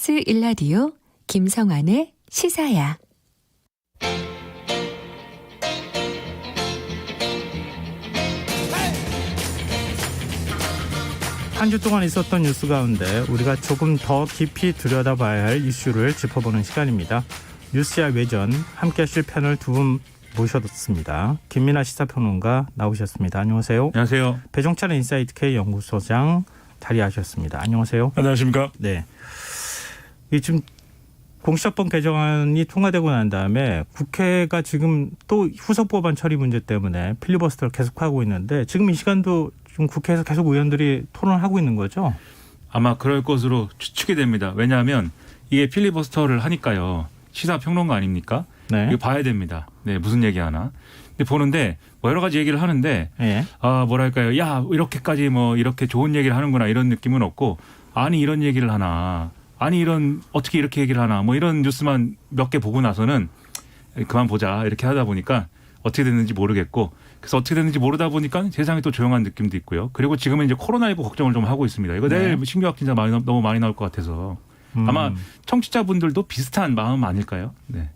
KBS 1라디오 김성환의 시사야. 한 주 동안 있었던 뉴스 가운데 우리가 조금 더 깊이 들여다봐야 할 이슈를 짚어보는 시간입니다. 뉴스야 외전 함께 하실 패널 두 분 모셨습니다. 김민하 시사평론가 나오셨습니다. 안녕하세요. 안녕하세요. 배종찬 인사이트K 연구소장 자리하셨습니다. 안녕하세요. 안녕하십니까. 네. 이 지금 공수처법 개정안이 통과되고 난 다음에 국회가 지금 또 후속 법안 처리 문제 때문에 필리버스터를 계속하고 있는데 지금 이 시간도 지금 국회에서 계속 의원들이 토론하고 있는 거죠? 아마 그럴 것으로 추측이 됩니다. 왜냐하면 이게 필리버스터를 하니까요. 시사평론가 아닙니까? 네. 이거 봐야 됩니다. 네, 무슨 얘기하나. 근데 보는데 뭐 여러 가지 얘기를 하는데 예. 뭐랄까요. 야, 이렇게까지 뭐 이렇게 좋은 얘기를 하는구나 이런 느낌은 없고 아니 이런 얘기를 하나. 아니 이런 어떻게 이렇게 얘기를 하나. 뭐 이런 뉴스만 몇 개 보고 나서는 그만 보자 이렇게 하다 보니까 어떻게 됐는지 모르겠고 그래서 어떻게 됐는지 모르다 보니까 세상이 또 조용한 느낌도 있고요. 그리고 지금은 이제 코로나19 걱정을 좀 하고 있습니다. 이거 내일 신규 확진자 너무 많이 나올 것 같아서 아마 청취자분들도 비슷한 마음 아닐까요? 네.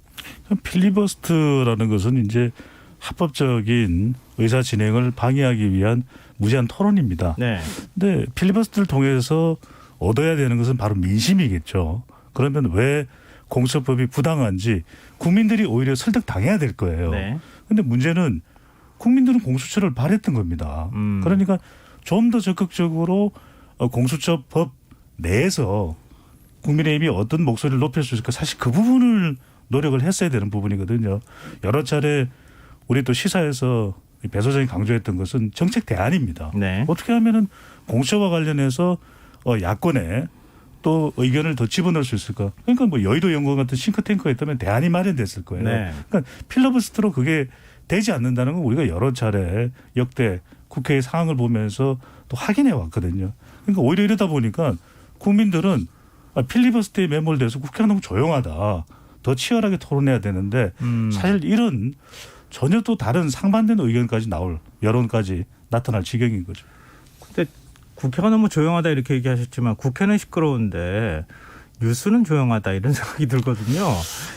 필리버스터라는 것은 이제 합법적인 의사 진행을 방해하기 위한 무제한 토론입니다. 네. 근데 필리버스터를 통해서 얻어야 되는 것은 바로 민심이겠죠. 그러면 왜 공수처법이 부당한지 국민들이 오히려 설득당해야 될 거예요. 네. 근데 문제는 국민들은 공수처를 바랬던 겁니다. 그러니까 좀 더 적극적으로 공수처법 내에서 국민의힘이 어떤 목소리를 높일 수 있을까 사실 그 부분을 노력을 했어야 되는 부분이거든요. 여러 차례 우리 또 시사에서 배 소장이 강조했던 것은 정책 대안입니다. 네. 어떻게 하면은 공수처와 관련해서 야권에 또 의견을 더 집어넣을 수 있을까? 그러니까 뭐 여의도 연구원 같은 싱크탱크가 있다면 대안이 마련됐을 거예요. 네. 그러니까 필러버스터로 그게 되지 않는다는 건 우리가 여러 차례 역대 국회의 상황을 보면서 또 확인해 왔거든요. 그러니까 오히려 이러다 보니까 국민들은 필리버스터에 매몰돼서 국회가 너무 조용하다. 더 치열하게 토론해야 되는데 사실 이런 전혀 또 다른 상반된 의견까지 나올 여론까지 나타날 지경인 거죠. 근데 국회가 너무 조용하다 이렇게 얘기하셨지만 국회는 시끄러운데 뉴스는 조용하다 이런 생각이 들거든요.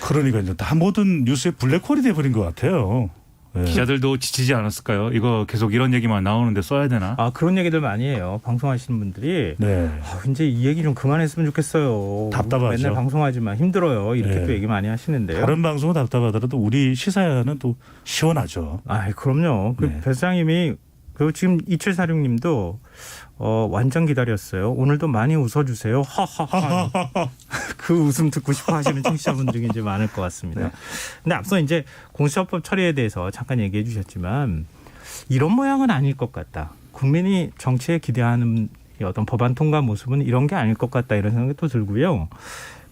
그러니까 이제 다 모든 뉴스에 블랙홀이 돼버린 것 같아요. 네. 기자들도 지치지 않았을까요? 이거 계속 이런 얘기만 나오는데 써야 되나? 그런 얘기들 많이 해요. 방송하시는 분들이. 네. 이제 이 얘기 좀 그만했으면 좋겠어요. 답답하죠. 맨날 방송하지만 힘들어요. 이렇게 네. 또 얘기 많이 하시는데요. 다른 방송은 답답하더라도 우리 시사야는 또 시원하죠. 그럼요. 그 네. 배사장님이 지금 2746님도 완전 기다렸어요. 오늘도 많이 웃어주세요. 하하하. 그 웃음 듣고 싶어 하시는 청취자분들이 이제 많을 것 같습니다. 네. 근데 앞서 이제 공수처법 처리에 대해서 잠깐 얘기해 주셨지만 이런 모양은 아닐 것 같다. 국민이 정치에 기대하는 어떤 법안 통과 모습은 이런 게 아닐 것 같다. 이런 생각이 또 들고요.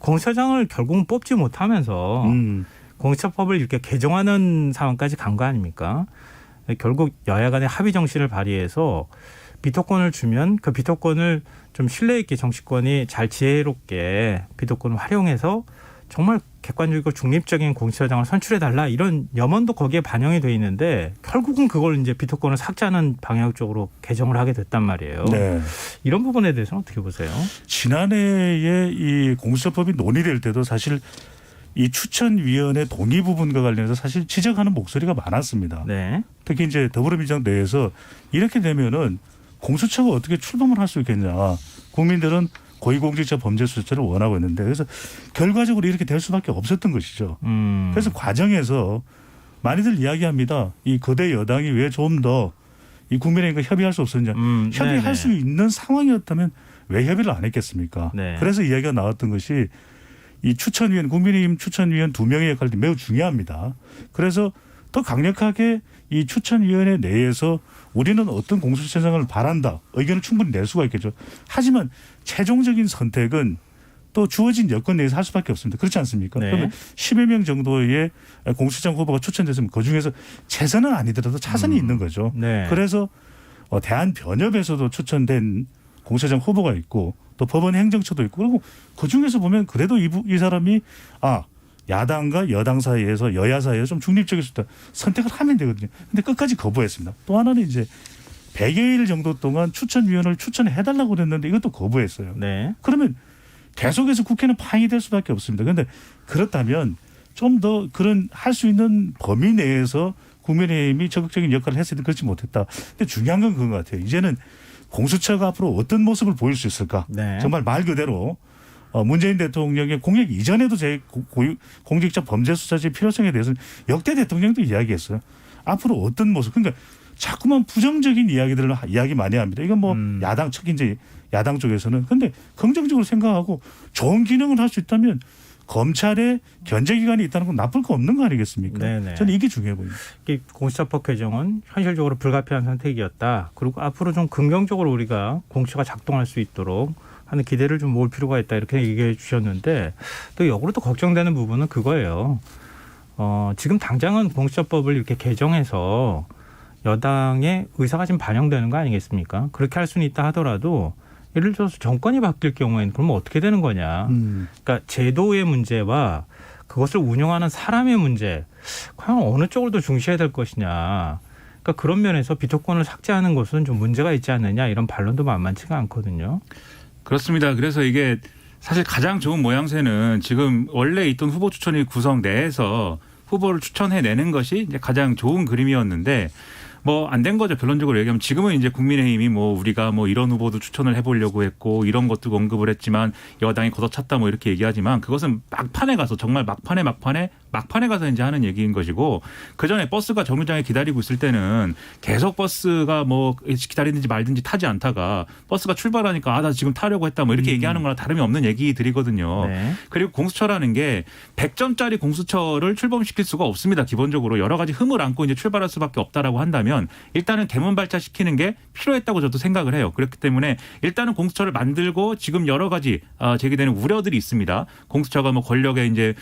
공수처장을 결국은 뽑지 못하면서 공수처법을 이렇게 개정하는 상황까지 간 거 아닙니까? 결국 여야 간의 합의 정신을 발휘해서 비토권을 주면 그 비토권을 좀 신뢰 있게 정치권이 잘 지혜롭게 비토권을 활용해서 정말 객관적이고 중립적인 공수처장을 선출해달라 이런 염원도 거기에 반영이 돼 있는데 결국은 그걸 이제 비토권을 삭제하는 방향 쪽으로 개정을 하게 됐단 말이에요. 네. 이런 부분에 대해서는 어떻게 보세요? 지난해에 이 공수처법이 논의될 때도 사실 이 추천위원회 동의 부분과 관련해서 사실 지적하는 목소리가 많았습니다. 네. 특히 이제 더불어민주당 내에서 이렇게 되면은 공수처가 어떻게 출범을 할 수 있겠냐. 국민들은 고위공직자 범죄 수사를 원하고 있는데 그래서 결과적으로 이렇게 될 수밖에 없었던 것이죠. 그래서 과정에서 많이들 이야기합니다. 이 거대 여당이 왜 좀 더 이 국민의힘과 협의할 수 없었냐. 협의할 네네. 수 있는 상황이었다면 왜 협의를 안 했겠습니까? 네. 그래서 이야기가 나왔던 것이 이 추천위원 국민의힘 추천위원 2명의 역할이 매우 중요합니다. 그래서 더 강력하게 이 추천위원회 내에서 우리는 어떤 공수처장을 바란다. 의견을 충분히 낼 수가 있겠죠. 하지만 최종적인 선택은 또 주어진 여건 내에서 할 수밖에 없습니다. 그렇지 않습니까? 네. 그러면 10여 명 정도의 공수처장 후보가 추천됐으면 그중에서 최선은 아니더라도 차선이 있는 거죠. 네. 그래서 대한변협에서도 추천된 공수처장 후보가 있고 또 법원 행정처도 있고 그리고 그중에서 보면 그래도 이 사람이 야당과 여당 사이에서 여야 사이에서 좀 중립적일 수 있다. 선택을 하면 되거든요. 근데 끝까지 거부했습니다. 또 하나는 이제 100여일 정도 동안 추천위원을 추천해달라고 그랬는데 이것도 거부했어요. 네. 그러면 계속해서 국회는 파행이 될 수밖에 없습니다. 그런데 그렇다면 좀 더 그런 할 수 있는 범위 내에서 국민의힘이 적극적인 역할을 했을 때 그렇지 못했다. 근데 중요한 건 그건 것 같아요. 이제는 공수처가 앞으로 어떤 모습을 보일 수 있을까? 네. 정말 말 그대로 문재인 대통령의 공약 이전에도 제 공직자 범죄 수사의 필요성에 대해서는 역대 대통령도 이야기했어요. 앞으로 어떤 모습? 그러니까 자꾸만 부정적인 이야기들을 이야기 많이 합니다. 이건 뭐 야당 측인지 야당 쪽에서는. 그런데 긍정적으로 생각하고 좋은 기능을 할 수 있다면 검찰의 견제기관이 있다는 건 나쁠 거 없는 거 아니겠습니까? 네네. 저는 이게 중요해 보입니다. 공수처법 개정은 현실적으로 불가피한 선택이었다. 그리고 앞으로 좀 긍정적으로 우리가 공수처가 작동할 수 있도록 하는 기대를 좀 모을 필요가 있다. 이렇게 얘기해 주셨는데 또 역으로 또 걱정되는 부분은 그거예요. 지금 당장은 공수처법을 이렇게 개정해서 여당의 의사가 지금 반영되는 거 아니겠습니까? 그렇게 할 수는 있다 하더라도 예를 들어서 정권이 바뀔 경우에는 그러면 어떻게 되는 거냐. 그러니까 제도의 문제와 그것을 운영하는 사람의 문제, 과연 어느 쪽을 더 중시해야 될 것이냐. 그러니까 그런 면에서 비토권을 삭제하는 것은 좀 문제가 있지 않느냐 이런 반론도 만만치가 않거든요. 그렇습니다. 그래서 이게 사실 가장 좋은 모양새는 지금 원래 있던 후보 추천위 구성 내에서 후보를 추천해내는 것이 이제 가장 좋은 그림이었는데 뭐 안 된 거죠. 결론적으로 얘기하면 지금은 이제 국민의힘이 뭐 우리가 뭐 이런 후보도 추천을 해보려고 했고 이런 것도 언급을 했지만 여당이 걷어찼다 뭐 이렇게 얘기하지만 그것은 막판에 가서 정말 막판에 가서 이제 하는 얘기인 것이고 그 전에 버스가 정류장에 기다리고 있을 때는 계속 버스가 뭐 기다리든지 말든지 타지 않다가 버스가 출발하니까 아 나 지금 타려고 했다 뭐 이렇게 얘기하는 거랑 다름이 없는 얘기들이거든요. 네. 그리고 공수처라는 게 100점짜리 공수처를 출범시킬 수가 없습니다. 기본적으로 여러 가지 흠을 안고 이제 출발할 수밖에 없다라고 한다면 일단은 개문 발차시키는 게 필요했다고 저도 생각을 해요. 그렇기 때문에 일단은 공수처를 만들고 지금 여러 가지 제기되는 우려들이 있습니다. 공수처가 뭐 권력에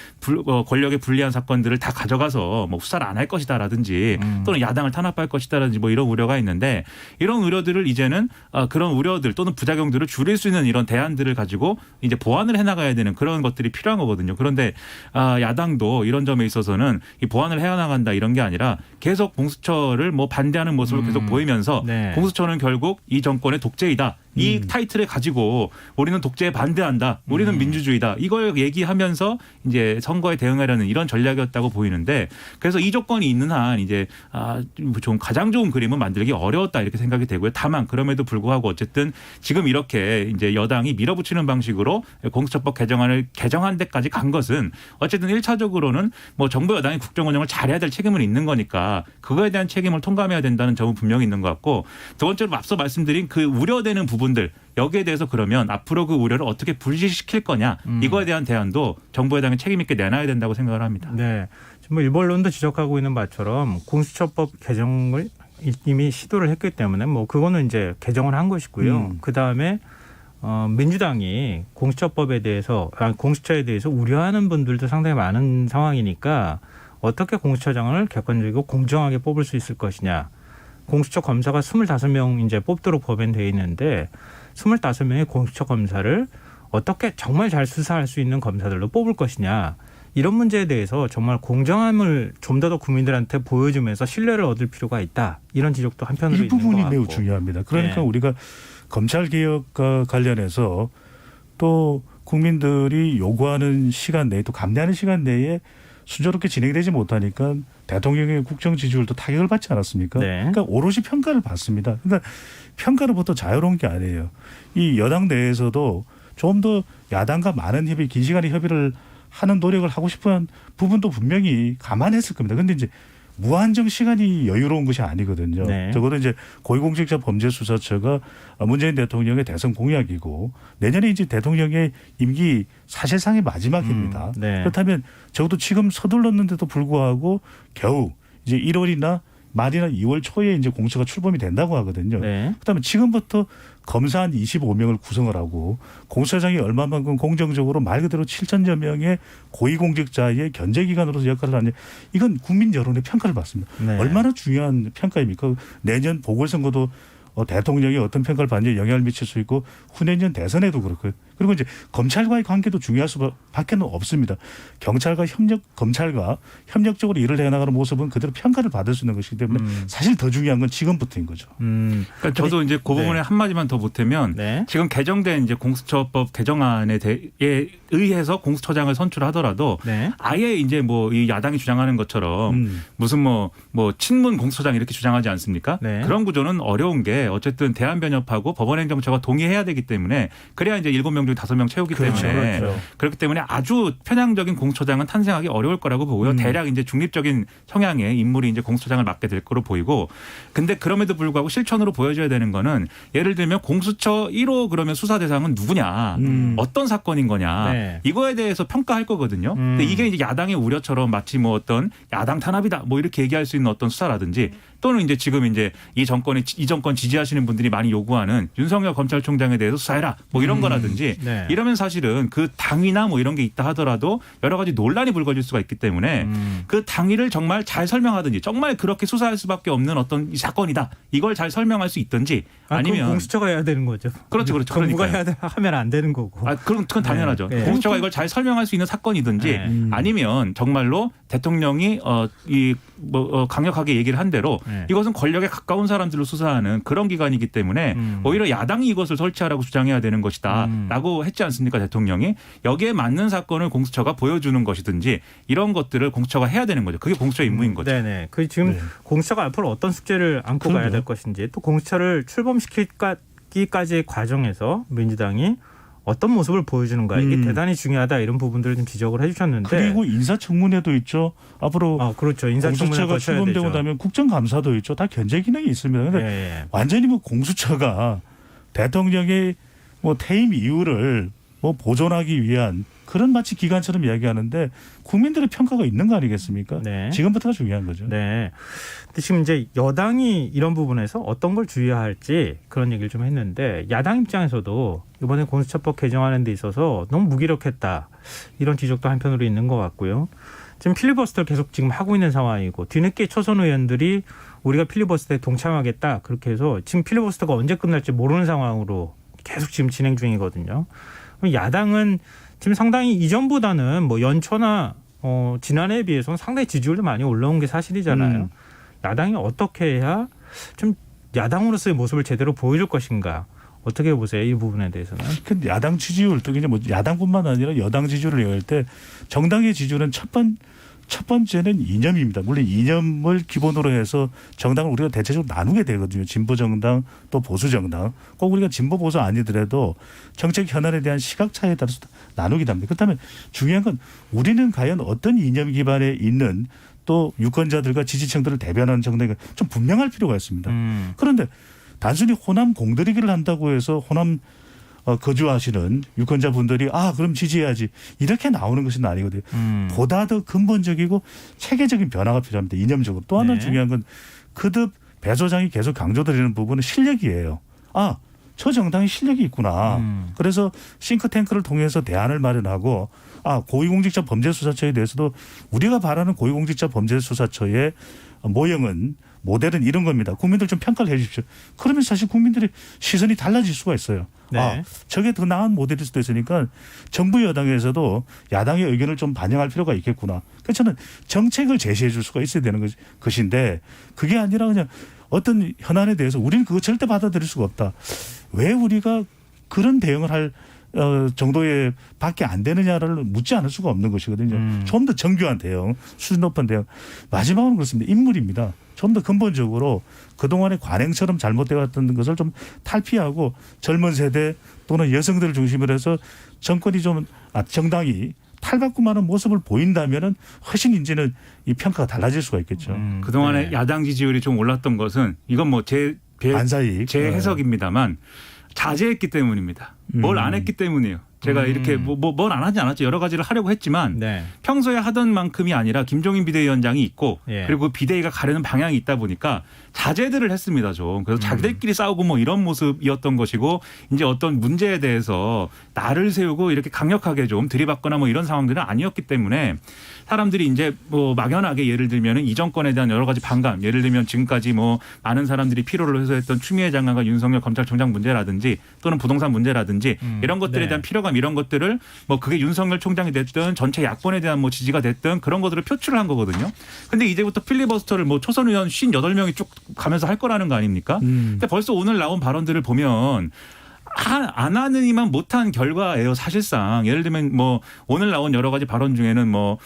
불리한 사건들을 다 가져가서 뭐 수사를 안 할 것이다라든지 또는 야당을 탄압할 것이다라든지 뭐 이런 우려가 있는데 이런 우려들을 이제는 그런 우려들 또는 부작용들을 줄일 수 있는 이런 대안들을 가지고 이제 보완을 해나가야 되는 그런 것들이 필요한 거거든요. 그런데 야당도 이런 점에 있어서는 이 보완을 해나간다 이런 게 아니라 계속 공수처를 뭐 반대하는 모습을 계속 보이면서 네. 공수처는 결국 이 정권의 독재이다. 이 타이틀을 가지고 우리는 독재에 반대한다. 우리는 민주주의다. 이걸 얘기하면서 이제 선거에 대응하려는 이런 전략이었다고 보이는데 그래서 이 조건이 있는 한 이제 좀 가장 좋은 그림은 만들기 어려웠다 이렇게 생각이 되고요. 다만 그럼에도 불구하고 어쨌든 지금 이렇게 이제 여당이 밀어붙이는 방식으로 공수처법 개정안을 개정한 데까지 간 것은 어쨌든 1차적으로는 뭐 정부 여당이 국정 운영을 잘해야 될 책임은 있는 거니까 그거에 대한 책임을 통감해야 된다는 점은 분명히 있는 것 같고 두 번째로 앞서 말씀드린 그 우려되는 부분들 여기에 대해서 그러면 앞으로 그 우려를 어떻게 불식시킬 거냐 이거에 대한 대안도 정부 여당이 책임 있게 내놔야 된다고 생각을 합니다. 네, 뭐 일본론도 지적하고 있는 바처럼 공수처법 개정을 이미 시도를 했기 때문에 뭐 그거는 이제 개정을 한 것이고요. 그 다음에 민주당이 공수처법에 대해서 공수처에 대해서 우려하는 분들도 상당히 많은 상황이니까 어떻게 공수처장을 객관적이고 공정하게 뽑을 수 있을 것이냐. 공수처 검사가 25명 이제 뽑도록 법엔돼 있는데 25명의 공수처 검사를 어떻게 정말 잘 수사할 수 있는 검사들로 뽑을 것이냐. 이런 문제에 대해서 정말 공정함을 좀 더 국민들한테 보여주면서 신뢰를 얻을 필요가 있다. 이런 지적도 한편으로 이 있는 것 부분이 같고. 매우 중요합니다. 그러니까 네. 우리가 검찰개혁과 관련해서 또 국민들이 요구하는 시간 내에 또 감내하는 시간 내에 순조롭게 진행되지 못하니까 대통령의 국정 지지율도 타격을 받지 않았습니까? 네. 그러니까 오롯이 평가를 받습니다. 그러니까 평가로부터 자유로운 게 아니에요. 이 여당 내에서도 좀 더 야당과 많은 협의, 긴 시간의 협의를 하는 노력을 하고 싶은 부분도 분명히 감안했을 겁니다. 그런데 이제 무한정 시간이 여유로운 것이 아니거든요. 네. 적어도 이제 고위공직자 범죄수사처가 문재인 대통령의 대선 공약이고 내년에 이제 대통령의 임기 사실상의 마지막입니다. 네. 그렇다면 적어도 지금 서둘렀는데도 불구하고 겨우 이제 1월이나 말이나 2월 초에 이제 공수처가 출범이 된다고 하거든요. 네. 그다음에 지금부터 검사 한 25명을 구성을 하고 공수처장이 얼마만큼 공정적으로 말 그대로 7천여 명의 고위공직자의 견제기관으로서 역할을 하느냐. 이건 국민 여론의 평가를 받습니다. 네. 얼마나 중요한 평가입니까? 내년 보궐선거도 대통령이 어떤 평가를 받느냐에 영향을 미칠 수 있고 후내년 대선에도 그렇고 그리고 이제 검찰과의 관계도 중요할 수밖에 없습니다. 검찰과 협력적으로 일을 해나가는 모습은 그대로 평가를 받을 수 있는 것이기 때문에 사실 더 중요한 건 지금부터인 거죠. 그러니까 저도 이제 그 부분에 한마디만 더 보태면 지금 개정된 이제 공수처법 개정안에 의해서 공수처장을 선출하더라도 아예 이제 뭐 이 야당이 주장하는 것처럼 무슨 뭐 친문 공수처장 이렇게 주장하지 않습니까? 그런 구조는 어려운 게 어쨌든 대한변협하고 법원행정처가 동의해야 되기 때문에 그래야 이제 7명 중 5명 채우기 때문에 그렇기 때문에 아주 편향적인 공수처장은 탄생하기 어려울 거라고 보고요. 대략 이제 중립적인 성향의 인물이 이제 공수처장을 맡게 될 거로 보이고 근데 그럼에도 불구하고 실천으로 보여줘야 되는 거는 예를 들면 공수처 1호 그러면 수사 대상은 누구냐 어떤 사건인 거냐 이거에 대해서 평가할 거거든요. 근데 이게 이제 야당의 우려처럼 마치 뭐 어떤 야당 탄압이다 뭐 이렇게 얘기할 수 있는 어떤 수사라든지 또는 이제 지금 이제 이 정권 지지하시는 분들이 많이 요구하는 윤석열 검찰총장에 대해서 수사해라 뭐 이런 거라든지 이러면 사실은 그 당위나 뭐 이런 게 있다 하더라도 여러 가지 논란이 불거질 수가 있기 때문에 그 당위를 정말 잘 설명하든지 정말 그렇게 수사할 수밖에 없는 어떤 사건이다 이걸 잘 설명할 수 있든지 아니면 공수처가 해야 되는 거죠. 그렇죠. 정부가 하면 안 되는 거고. 그건 당연하죠. 공수처가 이걸 잘 설명할 수 있는 사건이든지 아니면 정말로 대통령이 강력하게 얘기를 한 대로 이것은 권력에 가까운 사람들로 수사하는 그런 기관이기 때문에 오히려 야당이 이것을 설치하라고 주장해야 되는 것이다라고 했지 않습니까 대통령이. 여기에 맞는 사건을 공수처가 보여주는 것이든지 이런 것들을 공수처가 해야 되는 거죠. 그게 공수처의 임무인 거죠. 네네. 그 지금 공수처가 앞으로 어떤 숙제를 안고 가야 될 것인지 또 공수처를 출범시키기까지의 과정에서 민주당이 어떤 모습을 보여주는가 이게 대단히 중요하다 이런 부분들을 좀 지적을 해주셨는데 그리고 인사청문회도 있죠. 앞으로 그렇죠. 공수처가 출범되고 나면 국정감사도 있죠. 다 견제 기능이 있습니다. 그런데 완전히 뭐 공수처가 대통령의 뭐 퇴임 이유를 뭐 보존하기 위한 그런 마치 기관처럼 이야기하는데 국민들의 평가가 있는 거 아니겠습니까? 지금부터가 중요한 거죠. 네. 근데 지금 이제 여당이 이런 부분에서 어떤 걸 주의해야 할지 그런 얘기를 좀 했는데 야당 입장에서도 이번에 공수처법 개정하는 데 있어서 너무 무기력했다. 이런 지적도 한편으로 있는 것 같고요. 지금 필리버스터를 계속 지금 하고 있는 상황이고 뒤늦게 초선 의원들이 우리가 필리버스터에 동참하겠다. 그렇게 해서 지금 필리버스터가 언제 끝날지 모르는 상황으로 계속 지금 진행 중이거든요. 그럼 야당은 지금 상당히 이전보다는 뭐 연초나 지난해에 비해서는 상당히 지지율도 많이 올라온 게 사실이잖아요. 야당이 어떻게 해야 좀 야당으로서의 모습을 제대로 보여줄 것인가. 어떻게 보세요? 이 부분에 대해서는. 근데 야당 지지율 또 이제 뭐 야당뿐만 아니라 여당 지지율을 얘기할 때 정당의 지지율은 첫 번째는 이념입니다. 물론 이념을 기본으로 해서 정당을 우리가 대체적으로 나누게 되거든요. 진보 정당 또 보수 정당. 꼭 우리가 진보 보수 아니더라도 정책 현안에 대한 시각 차이에 따라서 나누기도 합니다. 그렇다면 중요한 건 우리는 과연 어떤 이념 기반에 있는 또 유권자들과 지지층들을 대변하는 정당이 좀 분명할 필요가 있습니다. 그런데 단순히 호남 공들이기를 한다고 해서 호남 거주하시는 유권자분들이 그럼 지지해야지 이렇게 나오는 것은 아니거든요. 보다 더 근본적이고 체계적인 변화가 필요합니다. 이념적으로. 또 하나 중요한 건 거듭 배 소장이 계속 강조드리는 부분은 실력이에요. 저 정당이 실력이 있구나. 그래서 싱크탱크를 통해서 대안을 마련하고 고위공직자 범죄수사처에 대해서도 우리가 바라는 고위공직자 범죄수사처의 모델은 이런 겁니다. 국민들 좀 평가를 해 주십시오. 그러면 사실 국민들의 시선이 달라질 수가 있어요. 저게 더 나은 모델일 수도 있으니까 정부 여당에서도 야당의 의견을 좀 반영할 필요가 있겠구나. 그래서 저는 정책을 제시해 줄 수가 있어야 되는 것인데 그게 아니라 그냥 어떤 현안에 대해서 우리는 그거 절대 받아들일 수가 없다. 왜 우리가 그런 대응을 할 정도의 밖에 안 되느냐를 묻지 않을 수가 없는 것이거든요. 좀 더 정교한 대응, 수준 높은 대응. 마지막으로 그렇습니다. 인물입니다. 좀 더 근본적으로 그동안의 관행처럼 잘못되어 왔던 것을 좀 탈피하고 젊은 세대 또는 여성들을 중심으로 해서 정당이 탈바꿈하는 모습을 보인다면은 훨씬 이제는 이 평가가 달라질 수가 있겠죠. 그동안에 야당 지지율이 좀 올랐던 것은 이건 뭐 제 해석입니다만 자제했기 때문입니다. 뭘 안 했기 때문이에요. 제가 이렇게 뭘 안 하지 않았죠. 여러 가지를 하려고 했지만 네. 평소에 하던 만큼이 아니라 김종인 비대위원장이 있고 예. 그리고 비대위가 가려는 방향이 있다 보니까 자제들을 했습니다. 좀. 그래서 자기들끼리 싸우고 뭐 이런 모습이었던 것이고 이제 어떤 문제에 대해서 나를 세우고 이렇게 강력하게 좀 들이받거나 뭐 이런 상황들은 아니었기 때문에 사람들이 이제 뭐 막연하게 예를 들면 이 정권에 대한 여러 가지 반감, 예를 들면 지금까지 뭐 많은 사람들이 필요로 해서 했던 추미애 장관과 윤석열 검찰총장 문제라든지 또는 부동산 문제라든지 이런 것들에 네. 대한 필요감 이런 것들을 뭐 그게 윤석열 총장이 됐든 전체 야권에 대한 뭐 지지가 됐든 그런 것들을 표출을 한 거거든요. 근데 이제부터 필리버스터를 뭐 초선 의원 58명이 쭉 가면서 할 거라는 거 아닙니까? 근데 벌써 오늘 나온 발언들을 보면 안 하느니만 못한 결과예요. 사실상 예를 들면 뭐 오늘 나온 여러 가지 발언 중에는 뭐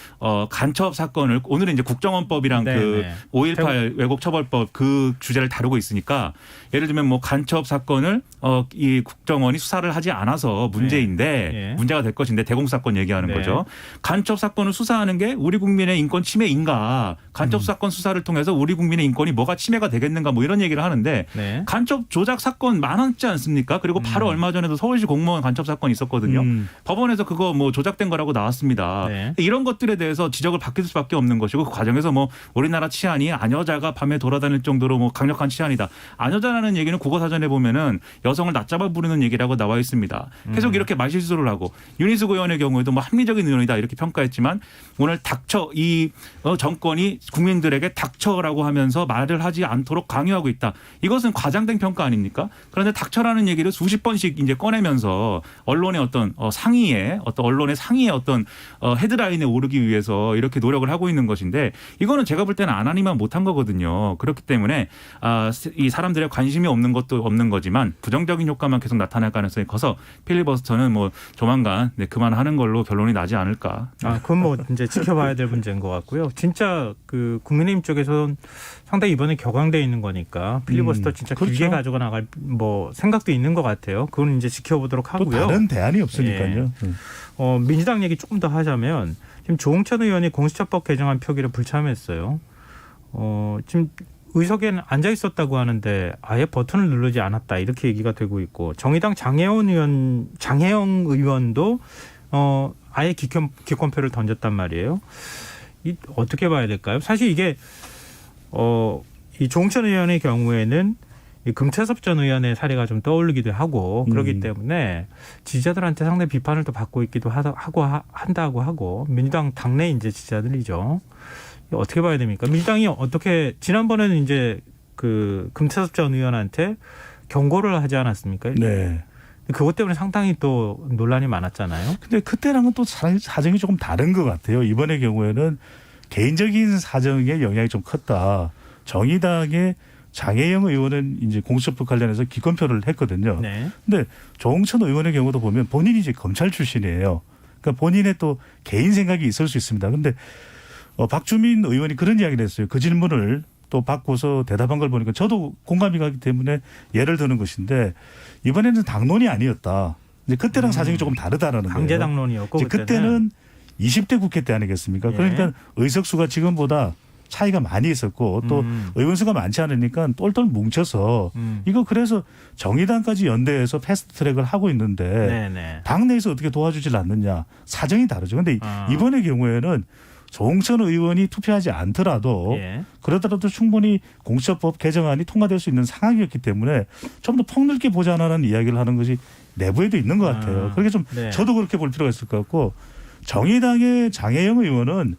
간첩 사건을 오늘은 이제 국정원법이랑 네, 그 네. 5.18 왜곡처벌법 그 주제를 다루고 있으니까 예를 들면 뭐 간첩 사건을 이 국정원이 수사를 하지 않아서 문제인데 네. 문제가 될 것인데 대공사건 얘기하는 네. 거죠. 간첩 사건을 수사하는 게 우리 국민의 인권 침해인가? 간첩 사건 수사를 통해서 우리 국민의 인권이 뭐가 침해가 되겠는가? 뭐 이런 얘기를 하는데 네. 간첩 조작 사건 많았지 않습니까? 그리고 바로 얼마 전에도 서울시 공무원 간첩 사건이 있었거든요. 법원에서 그거 뭐 조작된 거라고 나왔습니다. 네. 이런 것들에 대해서 지적을 받을 수밖에 없는 것이고 그 과정에서 뭐 우리나라 치안이 아녀자가 밤에 돌아다닐 정도로 뭐 강력한 치안이다. 아녀자라는 얘기는 국어사전에 보면은 여성을 낮잡아 부르는 얘기라고 나와 있습니다. 계속 이렇게 말실수를 하고 윤희숙 의원의 경우에도 뭐 합리적인 의원이다 이렇게 평가했지만 오늘 닥쳐 이 정권이 국민들에게 닥쳐라고 하면서 말을 하지 않도록 강요하고 있다. 이것은 과장된 평가 아닙니까? 그런데 닥쳐라는 얘기를 수십 번씩 이제 꺼내면서 언론의 어떤 상위에 어떤 언론의 상위의 어떤 헤드라인에 오르기 위해서 이렇게 노력을 하고 있는 것인데 이거는 제가 볼 때는 안 하니만 못한 거거든요. 그렇기 때문에 이 사람들의 관심이 없는 것도 없는 거지만 부정적인 효과만 계속 나타날 가능성이 커서 필리버스터는 뭐 조만간 그만하는 걸로 결론이 나지 않을까. 그건 뭐 이제 지켜봐야 될 문제인 것 같고요. 진짜 그 국민의힘 쪽에서는 상당히 이번에 격앙돼 있는 거니까 필리버스터 진짜 그렇죠. 길게 가지고 나갈 뭐 생각도 있는 것 같아요. 그건 이제 지켜보도록 또 하고요. 다른 대안이 없으니까요. 민주당 얘기 조금 더 하자면 지금 조홍천 의원이 공수처법 개정안 표기를 불참했어요. 지금 의석에는 앉아 있었다고 하는데 아예 버튼을 누르지 않았다 이렇게 얘기가 되고 있고 정의당 장혜영 의원도 아예 기권표를 던졌단 말이에요. 어떻게 봐야 될까요? 사실 이게 이 조홍천 의원의 경우에는 이 금태섭 전 의원의 사례가 좀 떠오르기도 하고 그렇기 때문에 지지자들한테 상당히 비판을 또 받고 있기도 한다고 하고 민주당 당내 이제 지지자들이죠. 어떻게 봐야 됩니까? 민주당이 어떻게 지난번에는 이제 그 금태섭 전 의원한테 경고를 하지 않았습니까? 네. 그것 때문에 상당히 또 논란이 많았잖아요. 근데 그때랑은 또 사정이 조금 다른 것 같아요. 이번의 경우에는 개인적인 사정의 영향이 좀 컸다. 정의당의 장혜영 의원은 이제 공수처법 관련해서 기권표를 했거든요. 네. 근데 조홍천 의원의 경우도 보면 본인이 이제 검찰 출신이에요. 그러니까 본인의 또 개인 생각이 있을 수 있습니다. 근데 박주민 의원이 그런 이야기를 했어요. 그 질문을 또 받고서 대답한 걸 보니까 저도 공감이 가기 때문에 예를 드는 것인데 이번에는 당론이 아니었다. 이제 그때랑 사정이 조금 다르다라는 거예요. 강제 당론이었고 이제 그때는 20대 국회 때 아니겠습니까? 예. 그러니까 의석수가 지금보다 차이가 많이 있었고 또 의원수가 많지 않으니까 똘똘 뭉쳐서 이거 그래서 정의당까지 연대해서 패스트트랙을 하고 있는데 네네. 당내에서 어떻게 도와주질 않느냐 사정이 다르죠. 그런데 이번의 경우에는 조홍천 의원이 투표하지 않더라도 예. 그러더라도 충분히 공수처법 개정안이 통과될 수 있는 상황이었기 때문에 좀 더 폭넓게 보자라는 이야기를 하는 것이 내부에도 있는 것 같아요. 그렇게 좀 네. 저도 그렇게 볼 필요가 있을 것 같고 정의당의 장혜영 의원은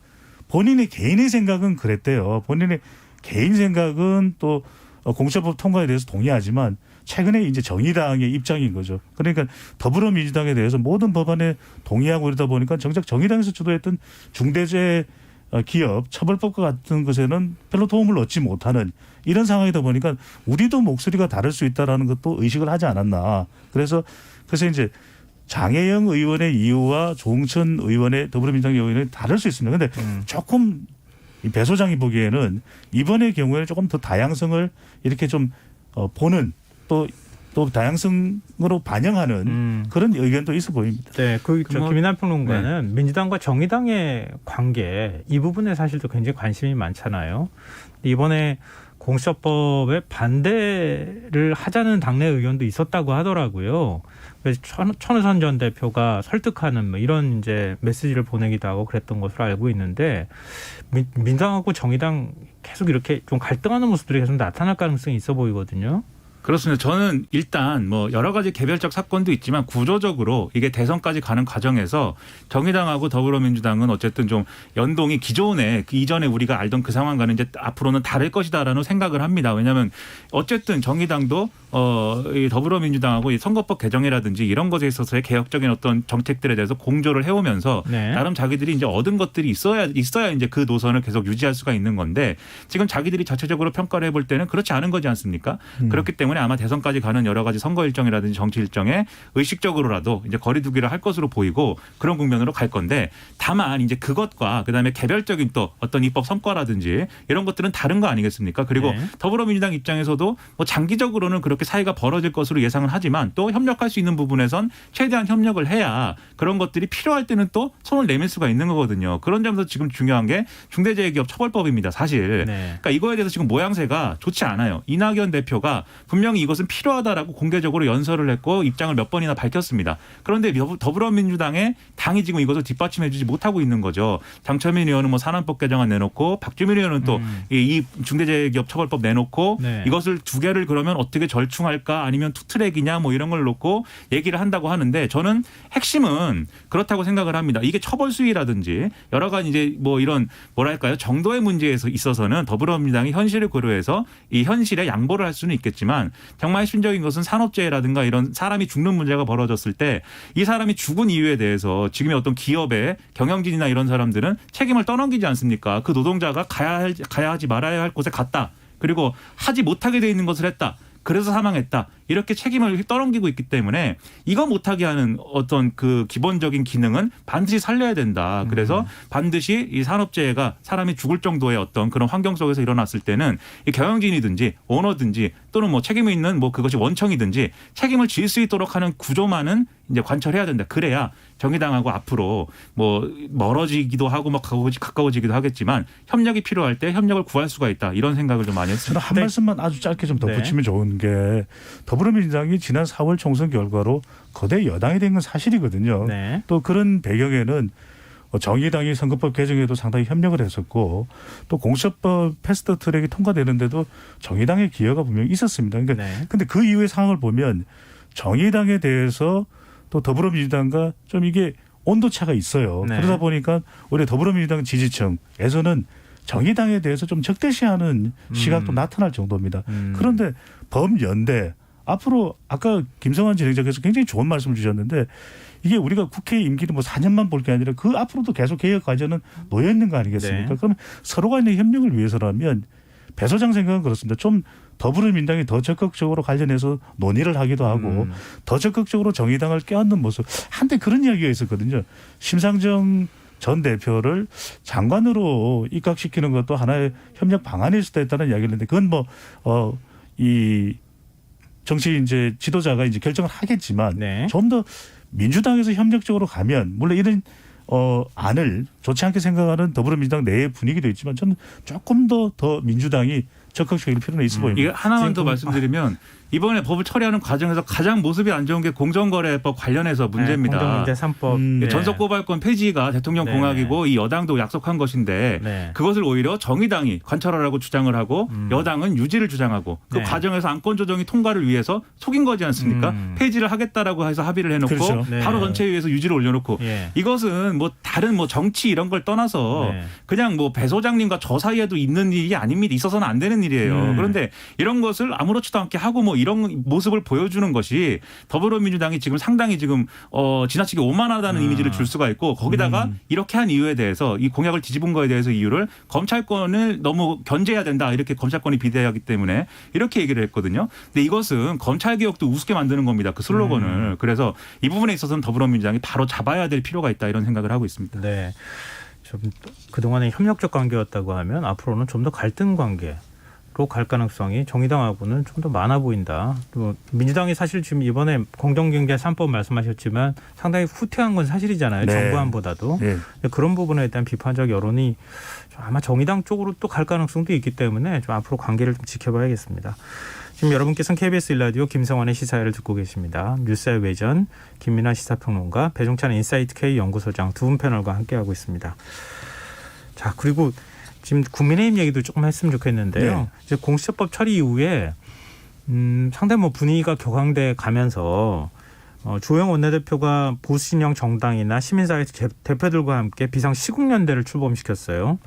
본인의 개인의 생각은 그랬대요. 본인의 개인 생각은 또 공수처법 통과에 대해서 동의하지만 최근에 이제 정의당의 입장인 거죠. 그러니까 더불어민주당에 대해서 모든 법안에 동의하고 이러다 보니까 정작 정의당에서 주도했던 중대재해 기업 처벌법과 같은 것에는 별로 도움을 얻지 못하는 이런 상황이다 보니까 우리도 목소리가 다를 수 있다라는 것도 의식을 하지 않았나. 그래서 이제 장혜영 의원의 이유와 조홍천 의원의 더불어민주당 의원이 다를 수 있습니다. 그런데 조금 배 소장이 보기에는 이번의 경우에는 조금 더 다양성을 이렇게 좀 보는 또 다양성으로 반영하는 그런 의견도 있어 보입니다. 네, 김인환 평론가는 민주당과 정의당의 관계 이 부분에 사실 또 굉장히 관심이 많잖아요. 이번에 공수처법에 반대를 하자는 당내 의견도 있었다고 하더라고요. 그래서 천우선 전 대표가 설득하는 뭐 이런 이제 메시지를 보내기도 하고 그랬던 것으로 알고 있는데 민주당하고 정의당 계속 이렇게 좀 갈등하는 모습들이 계속 나타날 가능성이 있어 보이거든요. 그렇습니다. 저는 일단 뭐 여러 가지 개별적 사건도 있지만 구조적으로 이게 대선까지 가는 과정에서 정의당하고 더불어민주당은 어쨌든 좀 연동이 기존에 그 이전에 우리가 알던 그 상황과는 이제 앞으로는 다를 것이다라는 생각을 합니다. 왜냐하면 어쨌든 정의당도 이 더불어민주당하고 이 선거법 개정이라든지 이런 것에 있어서의 개혁적인 어떤 정책들에 대해서 공조를 해오면서 네. 나름 자기들이 이제 얻은 것들이 있어야 이제 그 노선을 계속 유지할 수가 있는 건데 지금 자기들이 자체적으로 평가를 해볼 때는 그렇지 않은 거지 않습니까? 그렇기 때문에 아마 대선까지 가는 여러 가지 선거 일정이라든지 정치 일정에 의식적으로라도 이제 거리두기를 할 것으로 보이고 그런 국면으로 갈 건데 다만 이제 그것과 그다음에 개별적인 또 어떤 입법 성과라든지 이런 것들은 다른 거 아니겠습니까? 그리고 네. 더불어민주당 입장에서도 뭐 장기적으로는 그렇게 사이가 벌어질 것으로 예상은 하지만 또 협력할 수 있는 부분에선 최대한 협력을 해야 그런 것들이 필요할 때는 또 손을 내밀 수가 있는 거거든요. 그런 점에서 지금 중요한 게 중대재해기업처벌법입니다. 사실. 네. 그러니까 이거에 대해서 지금 모양새가 좋지 않아요. 이낙연 대표가 분명히 이것은 필요하다라고 공개적으로 연설을 했고 입장을 몇 번이나 밝혔습니다. 그런데 더불어민주당의 당이 지금 이것을 뒷받침해주지 못하고 있는 거죠. 장철민 의원은 뭐 산안법 개정안 내놓고 박주민 의원은 또 이 중대재해기업처벌법 내놓고 네. 이것을 두 개를 그러면 어떻게 절충할까 아니면 투트랙이냐 뭐 이런 걸 놓고 얘기를 한다고 하는데 저는 핵심은 그렇다고 생각을 합니다. 이게 처벌 수위라든지 여러 가지 이제 뭐 이런 뭐랄까요 정도의 문제에 있어서는 더불어민주당이 현실을 고려해서 이 현실에 양보를 할 수는 있겠지만 정말 핵심적인 것은 산업재해라든가 이런 사람이 죽는 문제가 벌어졌을 때 이 사람이 죽은 이유에 대해서 지금의 어떤 기업의 경영진이나 이런 사람들은 책임을 떠넘기지 않습니까? 그 노동자가 가야 하지 말아야 할 곳에 갔다. 그리고 하지 못하게 돼 있는 것을 했다. 그래서 사망했다. 이렇게 책임을 떠넘기고 있기 때문에 이거 못하게 하는 어떤 그 기본적인 기능은 반드시 살려야 된다. 그래서 반드시 이 산업재해가 사람이 죽을 정도의 어떤 그런 환경 속에서 일어났을 때는 이 경영진이든지 오너든지 또는 뭐 책임이 있는 뭐 그것이 원청이든지 책임을 질 수 있도록 하는 구조만은 이제 관철해야 된다. 그래야 정의당하고 앞으로 뭐 멀어지기도 하고 막 가까워지기도 하겠지만 협력이 필요할 때 협력을 구할 수가 있다. 이런 생각을 좀 많이 했습니다. 저는 한 말씀만 아주 짧게 좀 덧붙이면 좋은 게 더불어민주당이 지난 4월 총선 결과로 거대 여당이 된 건 사실이거든요. 네. 또 그런 배경에는 정의당이 선거법 개정에도 상당히 협력을 했었고 또 공수처법 패스트 트랙이 통과되는데도 정의당의 기여가 분명히 있었습니다. 그러니까 네. 근데 그 이후의 상황을 보면 정의당에 대해서 또 더불어민주당과 좀 이게 온도차가 있어요. 네. 그러다 보니까 우리 더불어민주당 지지층에서는 정의당에 대해서 좀 적대시하는 시각도 나타날 정도입니다. 그런데 범연대 앞으로 아까 김성환 진행자께서 굉장히 좋은 말씀을 주셨는데 이게 우리가 국회 임기를 뭐 4년만 볼 게 아니라 그 앞으로도 계속 개혁 과제는 놓여 있는 거 아니겠습니까? 네. 그럼 서로 간의 협력을 위해서라면 배 소장 생각은 그렇습니다. 좀 더불어민주당이 더 적극적으로 관련해서 논의를 하기도 하고 더 적극적으로 정의당을 껴안는 모습. 한때 그런 이야기가 있었거든요. 심상정 전 대표를 장관으로 입각시키는 것도 하나의 협력 방안일 수도 있다는 이야기를 했는데 그건 이 정치 이제 지도자가 이제 결정을 하겠지만 네. 좀 더 민주당에서 협력적으로 가면 물론 이런 안을 좋지 않게 생각하는 더불어민주당 내의 분위기도 있지만 저는 조금 더 민주당이 적극적일 필요는 있어 보입니다. 이게 하나만 더 말씀드리면 이번에 법을 처리하는 과정에서 가장 모습이 안 좋은 게 공정거래법 관련해서 문제입니다. 공정문제 3법. 네. 전속고발권 폐지가 대통령 네. 공약이고 이 여당도 약속한 것인데 네. 그것을 오히려 정의당이 관철하라고 주장을 하고 여당은 유지를 주장하고 그 네. 과정에서 안건 조정이 통과를 위해서 속인 거지 않습니까? 폐지를 하겠다라고 해서 합의를 해놓고 그렇죠. 네. 바로 전체위에서 유지를 올려놓고 예. 이것은 뭐 다른 뭐 정치 이런 걸 떠나서 네. 그냥 뭐 배 소장님과 저 사이에도 있는 일이 아닙니다. 있어서는 안 되는 일이에요. 그런데 이런 것을 아무렇지도 않게 하고 뭐 이런 모습을 보여주는 것이 더불어민주당이 지금 상당히 지금 지나치게 오만하다는 이미지를 줄 수가 있고 거기다가 이렇게 한 이유에 대해서 이 공약을 뒤집은 거에 대해서 이유를 검찰권을 너무 견제해야 된다 이렇게 검찰권이 비대하기 때문에 이렇게 얘기를 했거든요. 근데 이것은 검찰개혁도 우습게 만드는 겁니다. 그 슬로건을. 그래서 이 부분에 있어서는 더불어민주당이 바로 잡아야 될 필요가 있다 이런 생각을 하고 있습니다. 네. 좀 그동안의 협력적 관계였다고 하면 앞으로는 좀 더 갈등 관계 갈 가능성이 정의당하고는 좀 더 많아 보인다. 또 민주당이 사실 지금 이번에 공정경제 3법 말씀하셨지만 상당히 후퇴한 건 사실이잖아요. 네. 정부안보다도. 네. 그런 부분에 대한 비판적 여론이 아마 정의당 쪽으로 또 갈 가능성도 있기 때문에 좀 앞으로 관계를 좀 지켜봐야겠습니다. 지금 여러분께서는 KBS 1라디오 김성환의 시사회를 듣고 계십니다. 뉴스의 외전 김민아 시사평론가, 배종찬 인사이트 K 연구소장 두 분 패널과 함께하고 있습니다. 자, 그리고 지금 국민의힘 얘기도 조금 했으면 좋겠는데요. 네. 이제 공수처법 처리 이후에 상당히 분위기가 격앙돼 가면서 주호영 원내대표가 보수 진영 정당이나 시민사회 대표들과 함께 비상 시국연대를 출범시켰어요.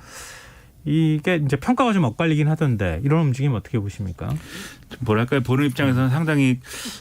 이게 이제 평가가 좀 엇갈리긴 하던데 이런 움직임 어떻게 보십니까? 뭐랄까요, 보는 입장에서는 상당히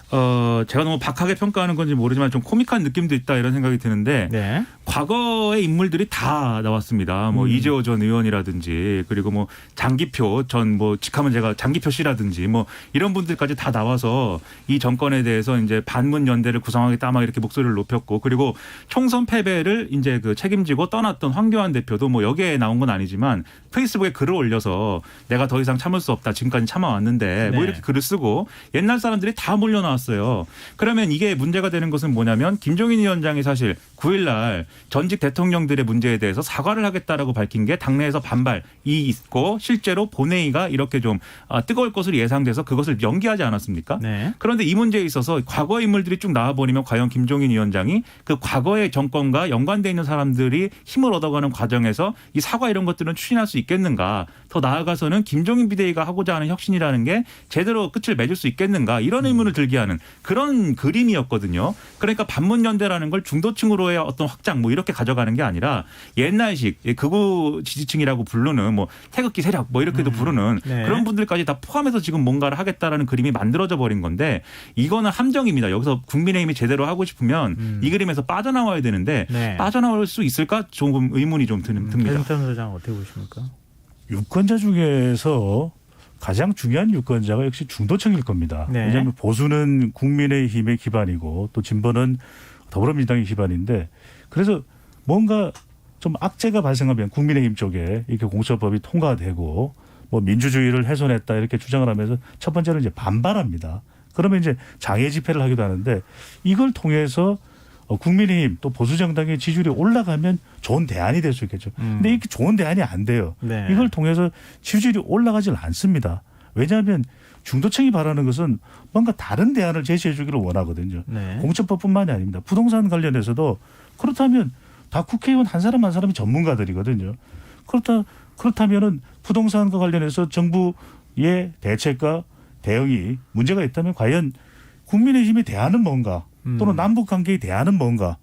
제가 너무 박하게 평가하는 건지 모르지만 좀 코믹한 느낌도 있다 이런 생각이 드는데 네. 과거의 인물들이 다 나왔습니다. 뭐 이재호 전 의원이라든지 그리고 뭐 장기표 전 뭐 직하면 제가 장기표 씨라든지 뭐 이런 분들까지 다 나와서 이 정권에 대해서 이제 반문 연대를 구성하겠다 막 이렇게 목소리를 높였고, 그리고 총선 패배를 이제 그 책임지고 떠났던 황교안 대표도 뭐 여기에 나온 건 아니지만 페이스북에 글을 올려서 내가 더 이상 참을 수 없다, 지금까지 참아왔는데 뭐 네. 이렇게 글을 쓰고 옛날 사람들이 다 몰려 나왔어요. 그러면 이게 문제가 되는 것은 뭐냐면 김종인 위원장이 사실 9일날 전직 대통령들의 문제에 대해서 사과를 하겠다라고 밝힌 게 당내에서 반발이 있고 실제로 본회의가 이렇게 좀 뜨거울 것으로 예상돼서 그것을 연기하지 않았습니까? 네. 그런데 이 문제에 있어서 과거의 인물들이 쭉 나와버리면 과연 김종인 위원장이 그 과거의 정권과 연관돼 있는 사람들이 힘을 얻어가는 과정에서 이 사과 이런 것들은 추진할 수 있겠는가? 더 나아가서는 김종인 비대위가 하고자 하는 혁신이라는 게 제대로 끝을 맺을 수 있겠는가? 이런 의문을 들게 하는 그런 그림이었거든요. 그러니까 반문연대라는 걸 중도층으로의 어떤 확장 뭐 이렇게 가져가는 게 아니라 옛날식 극우 지지층이라고 부르는 뭐 태극기 세력 뭐 이렇게도 부르는 네. 그런 분들까지 다 포함해서 지금 뭔가를 하겠다라는 그림이 만들어져 버린 건데 이거는 함정입니다. 여기서 국민의힘이 제대로 하고 싶으면 이 그림에서 빠져나와야 되는데 네. 빠져나올 수 있을까? 조금 의문이 좀 듭니다. 배종찬 소장 어떻게 보십니까? 유권자 중에서 가장 중요한 유권자가 역시 중도층일 겁니다. 네. 왜냐하면 보수는 국민의힘의 기반이고 또 진보는 더불어민주당의 기반인데, 그래서 뭔가 좀 악재가 발생하면 국민의힘 쪽에 이렇게 공수처법이 통과되고 뭐 민주주의를 훼손했다 이렇게 주장을 하면서 첫 번째로 이제 반발합니다. 그러면 이제 장애 집회를 하기도 하는데, 이걸 통해서 국민의힘 또 보수 정당의 지지율이 올라가면 좋은 대안이 될 수 있겠죠. 근데 이게 좋은 대안이 안 돼요. 네. 이걸 통해서 지지율이 올라가질 않습니다. 왜냐하면 중도층이 바라는 것은 뭔가 다른 대안을 제시해 주기를 원하거든요. 네. 공수처법뿐만이 아닙니다. 부동산 관련해서도 그렇다면 다 국회의원 한 사람 한 사람이 전문가들이거든요. 그렇다면은 부동산과 관련해서 정부의 대책과 대응이 문제가 있다면 과연 국민의힘의 대안은 뭔가, 또는 남북 관계의 대안은 뭔가,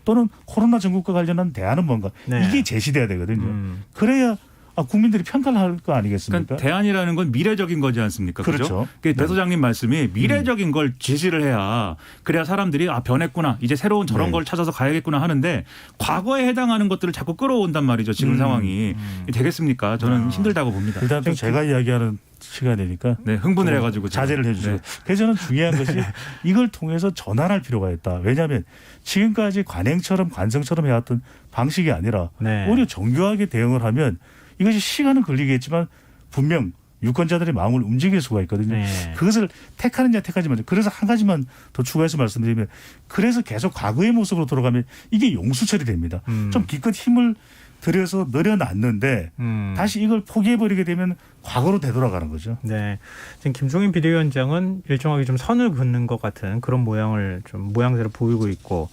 또는 코로나 전국과 관련한 대안은 뭔가, 네. 이게 제시돼야 되거든요. 그래야 국민들이 평가를 할 거 아니겠습니까? 그러니까 대안이라는 건 미래적인 거지 않습니까? 그렇죠. 배 소장님 말씀이 미래적인 걸 제시를 해야 그래야 사람들이 변했구나, 이제 새로운 저런 네. 걸 찾아서 가야겠구나 하는데 과거에 해당하는 것들을 자꾸 끌어온단 말이죠. 지금 상황이 되겠습니까? 저는 힘들다고 봅니다. 일단 또 제가 이야기하는 시간이니까 네, 흥분을 해가지고 자제를 해주세요. 네. 그래서 저는 중요한 것이 이걸 통해서 전환할 필요가 있다. 왜냐하면 지금까지 관행처럼 관성처럼 해왔던 방식이 아니라 네. 오히려 정교하게 대응을 하면 이것이 시간은 걸리겠지만 분명 유권자들의 마음을 움직일 수가 있거든요. 네. 그것을 택하느냐 택하지 마느냐. 그래서 한 가지만 더 추가해서 말씀드리면, 그래서 계속 과거의 모습으로 돌아가면 이게 용수철이 됩니다. 좀 기껏 힘을 들여서 늘여놨는데 다시 이걸 포기해버리게 되면 과거로 되돌아가는 거죠. 네, 지금 김종인 비대위원장은 일정하게 좀 선을 긋는 것 같은 그런 모양새를 보이고 있고,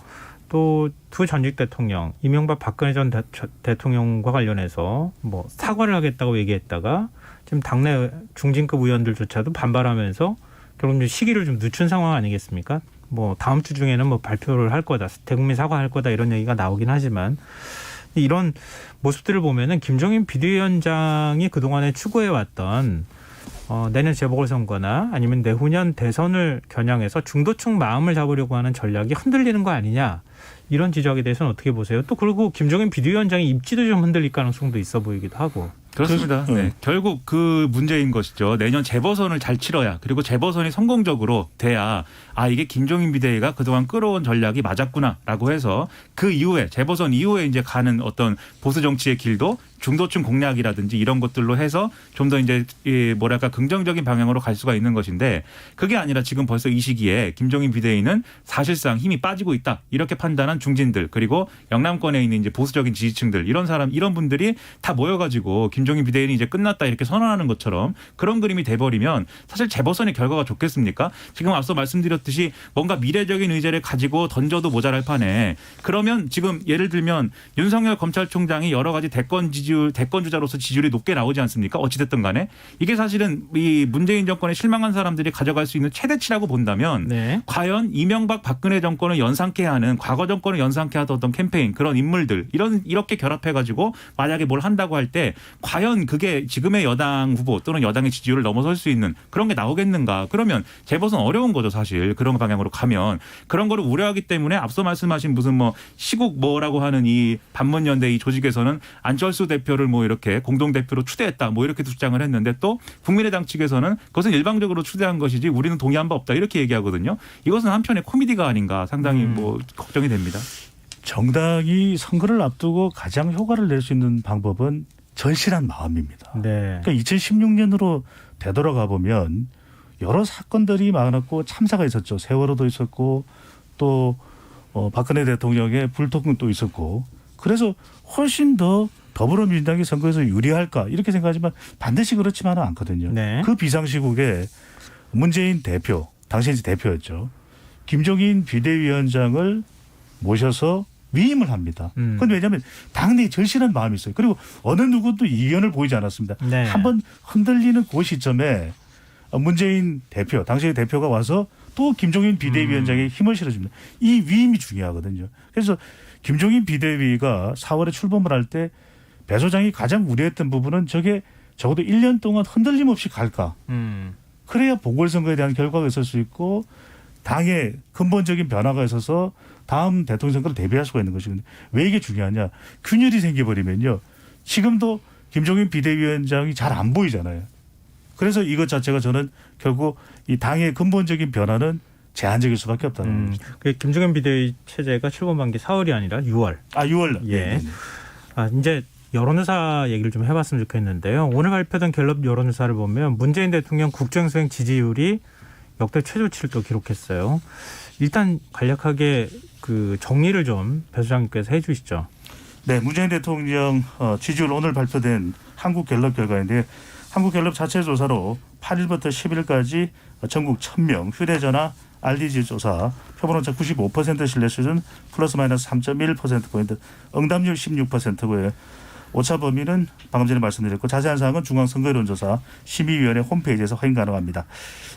또 두 전직 대통령 이명박 박근혜 전 대통령과 관련해서 뭐 사과를 하겠다고 얘기했다가 지금 당내 중진급 의원들조차도 반발하면서 결국 이제 시기를 좀 늦춘 상황 아니겠습니까? 뭐 다음 주 중에는 뭐 발표를 할 거다, 대국민 사과할 거다 이런 얘기가 나오긴 하지만, 이런 모습들을 보면은 김종인 비대위원장이 그동안에 추구해왔던 내년 재보궐선거나 아니면 내후년 대선을 겨냥해서 중도층 마음을 잡으려고 하는 전략이 흔들리는 거 아니냐, 이런 지적에 대해서는 어떻게 보세요? 또 그리고 김종인 비대위원장의 입지도 좀 흔들릴 가능성도 있어 보이기도 하고. 그렇습니다. 네. 결국 그 문제인 것이죠. 내년 재보선을 잘 치러야, 그리고 재보선이 성공적으로 돼야 이게 김종인 비대위가 그동안 끌어온 전략이 맞았구나라고 해서 그 이후에 재보선 이후에 이제 가는 어떤 보수 정치의 길도 중도층 공략이라든지 이런 것들로 해서 좀 더 이제 뭐랄까 긍정적인 방향으로 갈 수가 있는 것인데 그게 아니라 지금 벌써 이 시기에 김종인 비대위는 사실상 힘이 빠지고 있다 이렇게 판단한 중진들 그리고 영남권에 있는 이제 보수적인 지지층들 이런 분들이 다 모여가지고 김종인 비대위는 이제 끝났다 이렇게 선언하는 것처럼 그런 그림이 돼버리면 사실 재보선의 결과가 좋겠습니까? 지금 앞서 말씀드렸듯이 뭔가 미래적인 의제를 가지고 던져도 모자랄 판에 그러면 지금 예를 들면 윤석열 검찰총장이 여러 가지 대권 주자로서 지지율이 높게 나오지 않습니까? 어찌됐든 간에 이게 사실은 이 문재인 정권에 실망한 사람들이 가져갈 수 있는 최대치라고 본다면 네. 과연 이명박 박근혜 정권을 연상케 하는 과거 정권을 연상케 하던 어떤 캠페인 그런 인물들 이렇게 결합해가지고 만약에 뭘 한다고 할 때 과연 그게 지금의 여당 후보 또는 여당의 지지율을 넘어설 수 있는 그런 게 나오겠는가? 그러면 재보선 어려운 거죠 사실 그런 방향으로 가면 그런 거를 우려하기 때문에 앞서 말씀하신 무슨 뭐 시국 뭐라고 하는 이 반문연대 이 조직에서는 안철수 대표를 뭐 이렇게 공동 대표로 추대했다 뭐 이렇게 주장을 했는데 또 국민의당 측에서는 그것은 일방적으로 추대한 것이지 우리는 동의한 바 없다 이렇게 얘기하거든요. 이것은 한편의 코미디가 아닌가 상당히 뭐 걱정이 됩니다. 정당이 선거를 앞두고 가장 효과를 낼 수 있는 방법은 절실한 마음입니다. 네. 그러니까 2016년으로 되돌아가 보면 여러 사건들이 많았고 참사가 있었죠. 세월호도 있었고 또 박근혜 대통령의 불통도 있었고 그래서 훨씬 더 더불어민주당이 선거에서 유리할까 이렇게 생각하지만 반드시 그렇지만은 않거든요. 네. 그 비상시국에 문재인 대표, 당시 이제 대표였죠. 김종인 비대위원장을 모셔서 위임을 합니다. 그런데 왜냐하면 당내에 절실한 마음이 있어요. 그리고 어느 누구도 이견을 보이지 않았습니다. 네. 한번 흔들리는 그 시점에 문재인 대표, 당시의 대표가 와서 또 김종인 비대위원장에 힘을 실어줍니다. 이 위임이 중요하거든요. 그래서 김종인 비대위가 4월에 출범을 할 때 배 소장이 가장 우려했던 부분은 저게 적어도 1년 동안 흔들림 없이 갈까. 그래야 보궐선거에 대한 결과가 있을 수 있고 당의 근본적인 변화가 있어서 다음 대통령 선거를 대비할 수가 있는 것이거든요. 왜 이게 중요하냐. 균열이 생겨버리면요. 지금도 김종인 비대위원장이 잘 안 보이잖아요. 그래서 이것 자체가 저는 결국 이 당의 근본적인 변화는 제한적일 수밖에 없다는 거죠. 그 김종인 비대위 체제가 출범한 게 4월이 아니라 6월. 6월. 예. 네네. 이제 여론조사 얘기를 좀 해봤으면 좋겠는데요. 오늘 발표된 갤럽 여론조사를 보면 문재인 대통령 국정수행 지지율이 역대 최저치를 또 기록했어요. 일단 간략하게 그 정리를 좀 배 소장님께서 해 주시죠. 네, 문재인 대통령 지지율 오늘 발표된 한국갤럽 결과인데 한국갤럽 자체 조사로 8일부터 10일까지 전국 1000명 휴대전화 RDG 조사 표본오차 95% 신뢰 수준 플러스 마이너스 3.1%포인트 응답률 16%고요. 오차 범위는 방금 전에 말씀드렸고 자세한 사항은 중앙선거여론조사 심의위원회 홈페이지에서 확인 가능합니다.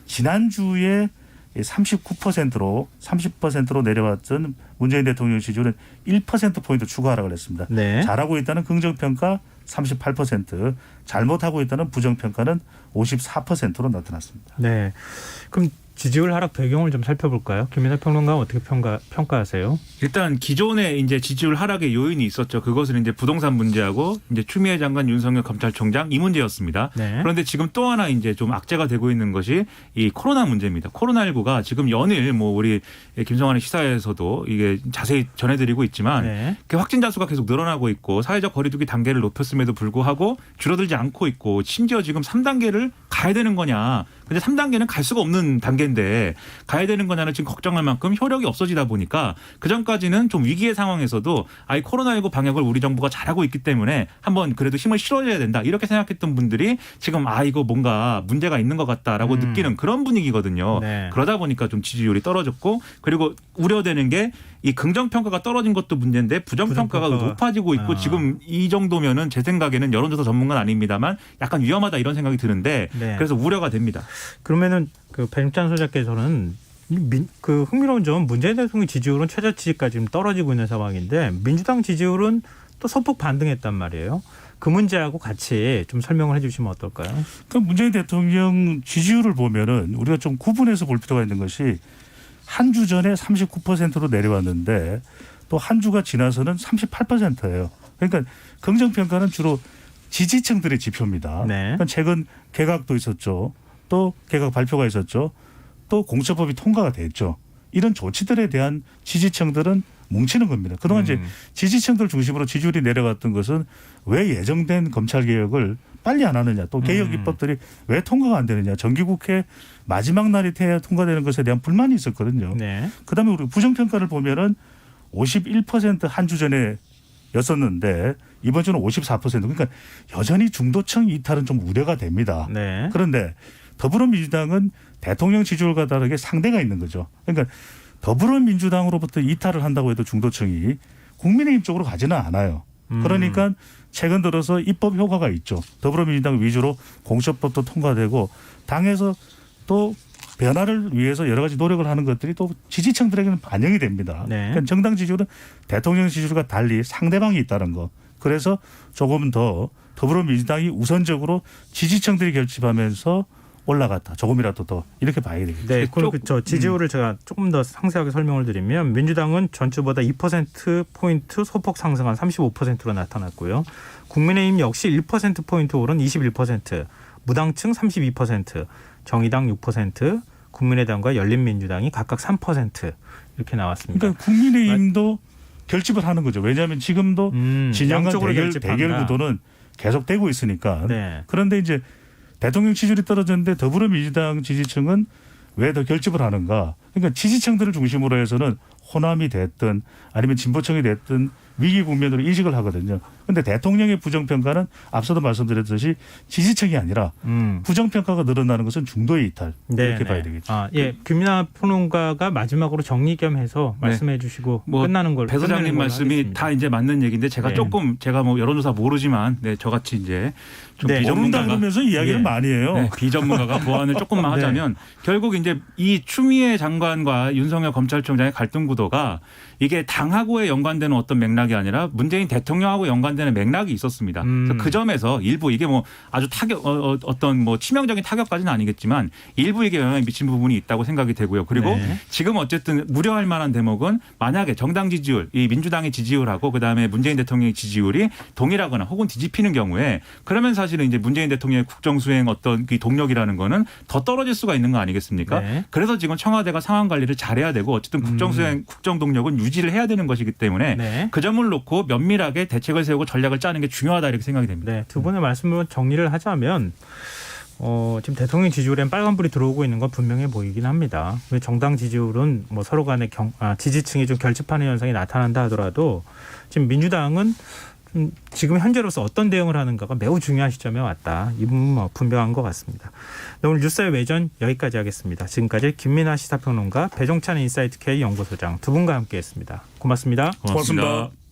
지난주에 30% 내려왔던 문재인 대통령 지지율은 1%포인트 추가 하락을 했습니다. 네. 잘하고 있다는 긍정평가 38%, 잘못하고 있다는 부정평가는 54%로 나타났습니다. 네. 그럼 지지율 하락 배경을 좀 살펴볼까요? 김민하 평론가는 어떻게 평가하세요? 일단 기존에 이제 지지율 하락의 요인이 있었죠. 그것은 이제 부동산 문제하고 이제 추미애 장관, 윤석열 검찰총장 이 문제였습니다. 네. 그런데 지금 또 하나 이제 좀 악재가 되고 있는 것이 이 코로나 문제입니다. 코로나19가 지금 연일 뭐 우리 김성환의 시사에서도 이게 자세히 전해드리고 있지만 네. 그 확진자 수가 계속 늘어나고 있고 사회적 거리두기 단계를 높였음에도 불구하고 줄어들지 않고 있고 심지어 지금 3단계를 가야 되는 거냐. 근데 3단계는 갈 수가 없는 단계인데 가야 되는 거냐는 지금 걱정할 만큼 효력이 없어지다 보니까 그전까지는 좀 위기의 상황에서도 코로나19 방역을 우리 정부가 잘하고 있기 때문에 한번 그래도 힘을 실어줘야 된다. 이렇게 생각했던 분들이 지금 이거 뭔가 문제가 있는 것 같다라고 느끼는 그런 분위기거든요. 네. 그러다 보니까 좀 지지율이 떨어졌고 그리고 우려되는 게 이 긍정평가가 떨어진 것도 문제인데 부정평가가 높아지고 있고 지금 이 정도면은 제 생각에는 여론조사 전문가는 아닙니다만 약간 위험하다 이런 생각이 드는데 네. 그래서 우려가 됩니다. 그러면은 그 배임찬 소장께서는 그 흥미로운 점은 문재인 대통령 지지율은 최저치까지 지금 떨어지고 있는 상황인데 민주당 지지율은 또 소폭 반등했단 말이에요. 그 문제하고 같이 좀 설명을 해 주시면 어떨까요? 그럼 문재인 대통령 지지율을 보면은 우리가 좀 구분해서 볼 필요가 있는 것이 한 주 전에 39%로 내려왔는데 또 한 주가 지나서는 38%예요. 그러니까 긍정평가는 주로 지지층들의 지표입니다. 네. 그러니까 최근 개각도 있었죠. 또 개각 발표가 있었죠. 또 공천법이 통과가 됐죠. 이런 조치들에 대한 지지층들은 뭉치는 겁니다. 그동안 이제 지지층들 중심으로 지지율이 내려갔던 것은 왜 예정된 검찰 개혁을 빨리 안 하느냐, 또 개혁 입법들이 왜 통과가 안 되느냐, 정기국회 마지막 날이 돼야 통과되는 것에 대한 불만이 있었거든요. 네. 그다음에 우리 부정평가를 보면은 51% 한 주 전에 였었는데 이번 주는 54%. 그러니까 여전히 중도층 이탈은 좀 우려가 됩니다. 네. 그런데 더불어민주당은 대통령 지지율과 다르게 상대가 있는 거죠. 그러니까 더불어민주당으로부터 이탈을 한다고 해도 중도층이 국민의힘 쪽으로 가지는 않아요. 그러니까 최근 들어서 입법 효과가 있죠. 더불어민주당 위주로 공수처법도 통과되고 당에서 또 변화를 위해서 여러 가지 노력을 하는 것들이 또 지지층들에게는 반영이 됩니다. 네. 그러니까 정당 지지율은 대통령 지지율과 달리 상대방이 있다는 거. 그래서 조금 더 더불어민주당이 우선적으로 지지층들이 결집하면서 올라갔다. 조금이라도 더 이렇게 봐야 되겠죠. 네, 그렇죠. 지지율을 제가 조금 더 상세하게 설명을 드리면 민주당은 전주보다 2%포인트 소폭 상승한 35%로 나타났고요. 국민의힘 역시 1%포인트 오른 21%, 무당층 32%, 정의당 6%, 국민의당과 열린민주당이 각각 3% 이렇게 나왔습니다. 그러니까 국민의힘도 결집을 하는 거죠. 왜냐하면 지금도 진영 간 양쪽으로 대결 결집한다. 구도는 계속되고 있으니까. 네. 그런데 이제 대통령 지지율이 떨어졌는데 더불어민주당 지지층은 왜 더 결집을 하는가. 그러니까 지지층들을 중심으로 해서는 호남이 됐든 아니면 진보층이 됐든 위기 국면으로 인식을 하거든요. 그런데 대통령의 부정평가는 앞서도 말씀드렸듯이 지지층이 아니라 부정평가가 늘어나는 것은 중도의 이탈. 이렇게 봐야 되겠죠. 아, 예, 김민하 평론가가 마지막으로 정리 겸 해서 네. 말씀해 주시고 뭐 끝나는 걸 배 소장님 말씀이 다 이제 맞는 얘기인데 제가 네. 조금 제가 뭐 여론조사 모르지만 네, 저같이 이제 좀 네. 모른다 비전문가가 그러면서 이야기를 예. 많이 해요. 네, 비전문가가 보완을 조금만 네. 하자면 결국 이제 이 추미애 장관과 윤석열 검찰총장의 갈등 구도가 이게 당하고에 연관되는 어떤 맥락이 아니라 문재인 대통령하고 연관되는 맥락이 있었습니다. 그래서 그 점에서 일부 이게 뭐 아주 타격 어떤 뭐 치명적인 타격까지는 아니겠지만 일부 이게 영향을 미친 부분이 있다고 생각이 되고요. 그리고 네. 지금 어쨌든 우려할 만한 대목은 만약에 정당 지지율, 이 민주당의 지지율하고 그다음에 문재인 대통령의 지지율이 동일하거나 혹은 뒤집히는 경우에 그러면 사실은 이제 문재인 대통령의 국정 수행 어떤 그 동력이라는 거는 더 떨어질 수가 있는 거 아니겠습니까? 네. 그래서 지금 청와대가 상황 관리를 잘해야 되고 어쨌든 국정 수행, 국정 동력은 유지를 해야 되는 것이기 때문에 네. 그 점을 놓고 면밀하게 대책을 세우고 전략을 짜는 게 중요하다 이렇게 생각이 됩니다. 네, 두 분의 말씀을 정리를 하자면 지금 대통령 지지율엔 빨간불이 들어오고 있는 건 분명해 보이긴 합니다. 왜 정당 지지율은 뭐 서로 간의 지지층이 좀 결집하는 현상이 나타난다 하더라도 지금 민주당은 지금 현재로서 어떤 대응을 하는가가 매우 중요한 시점에 왔다. 이 부분은 뭐 분명한 것 같습니다. 네, 오늘 뉴스의 외전 여기까지 하겠습니다. 지금까지 김민하 시사평론가, 배종찬 인사이트 K 연구소장 두 분과 함께했습니다. 고맙습니다. 고맙습니다.